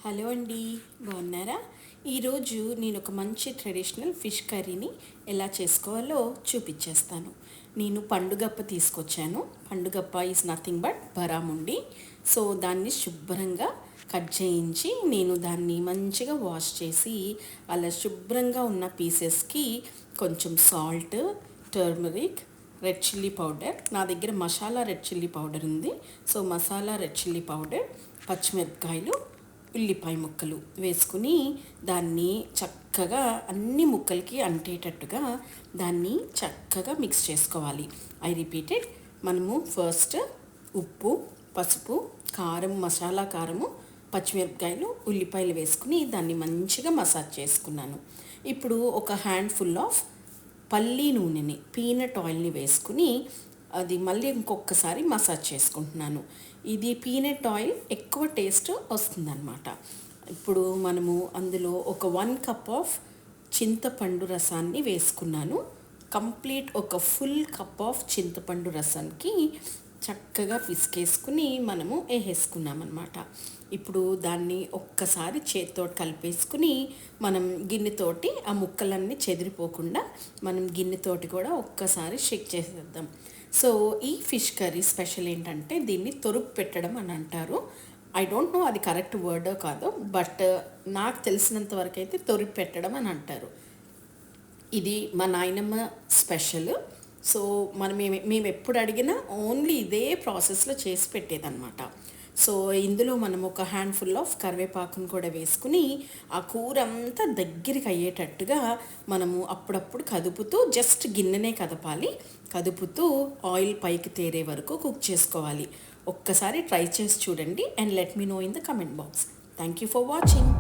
Hello అండి, బాగున్నారా? ఈరోజు నేను ఒక మంచి ట్రెడిషనల్ ఫిష్ కర్రీని ఎలా చేసుకోవాలో చూపించేస్తాను. నేను పండుగప్ప తీసుకొచ్చాను. పండుగప్ప ఈజ్ నథింగ్ బట్ బరాముండి. సో దాన్ని శుభ్రంగా కట్ చేయించి నేను దాన్ని మంచిగా వాష్ చేసి అలా శుభ్రంగా ఉన్న పీసెస్కి కొంచెం salt, turmeric, red chilli powder, నా దగ్గర మసాలా రెడ్ చిల్లీ పౌడర్ ఉంది. So masala red chilli powder, పచ్చిమిరపకాయలు, ఉల్లిపాయ ముక్కలు వేసుకుని దాన్ని చక్కగా అన్ని ముక్కలకి అంటేటట్టుగా దాన్ని చక్కగా మిక్స్ చేసుకోవాలి. I repeated. మనము ఫస్ట్ ఉప్పు, పసుపు, కారం, మసాలా కారము, పచ్చిమిరపకాయలు, ఉల్లిపాయలు వేసుకుని దాన్ని మంచిగా మసాజ్ చేసుకున్నాను. ఇప్పుడు ఒక హ్యాండ్ఫుల్ ఆఫ్ పల్లీ నూనెని, పీనట్ ఆయిల్ని వేసుకుని అది మళ్ళీ ఇంకొకసారి మసాజ్ చేసుకుంటున్నాను. ఇది పీనట్ ఆయిల్ ఎక్కువ టేస్ట్ వస్తుందన్నమాట. ఇప్పుడు మనము అందులో ఒక 1 కప్ ఆఫ్ చింతపండు రసాన్ని వేసుకున్నాను. కంప్లీట్ ఒక ఫుల్ కప్ ఆఫ్ చింతపండు రసానికి చక్కగా పిసికేసుకుని మనము వేసేసుకున్నామన్నమాట. ఇప్పుడు దాన్ని ఒక్కసారి చేతితో కలిపేసుకుని మనం గిన్నెతోటి ఆ ముక్కలన్నీ చెదిరిపోకుండా మనం గిన్నెతోటి కూడా ఒక్కసారి షేక్ చేసేద్దాం. సో ఈ ఫిష్ కర్రీ స్పెషల్ ఏంటంటే దీన్ని తొరుపు పెట్టడం అని అంటారు. ఐ డోంట్ నో అది కరెక్ట్ వర్డో కాదో, బట్ నాకు తెలిసినంత వరకు అయితే తొరుపు పెట్టడం అని అంటారు. ఇది మా నాయనమ్మ స్పెషల్. సో మేము ఎప్పుడు అడిగినా ఓన్లీ ఇదే ప్రాసెస్లో చేసి పెట్టేదన్నమాట. సో ఇందులో మనం ఒక హ్యాండ్ఫుల్ ఆఫ్ కరివేపాకును కూడా వేసుకుని ఆ కూర అంతా దగ్గరికి అయ్యేటట్టుగా మనము అప్పుడప్పుడు కదుపుతూ, జస్ట్ గిన్నెనే కదపాలి, కదుపుతూ ఆయిల్ పైకి తేరే వరకు కుక్ చేసుకోవాలి. ఒక్కసారి ట్రై చేసి చూడండి and let me know in the comment box. Thank you for watching.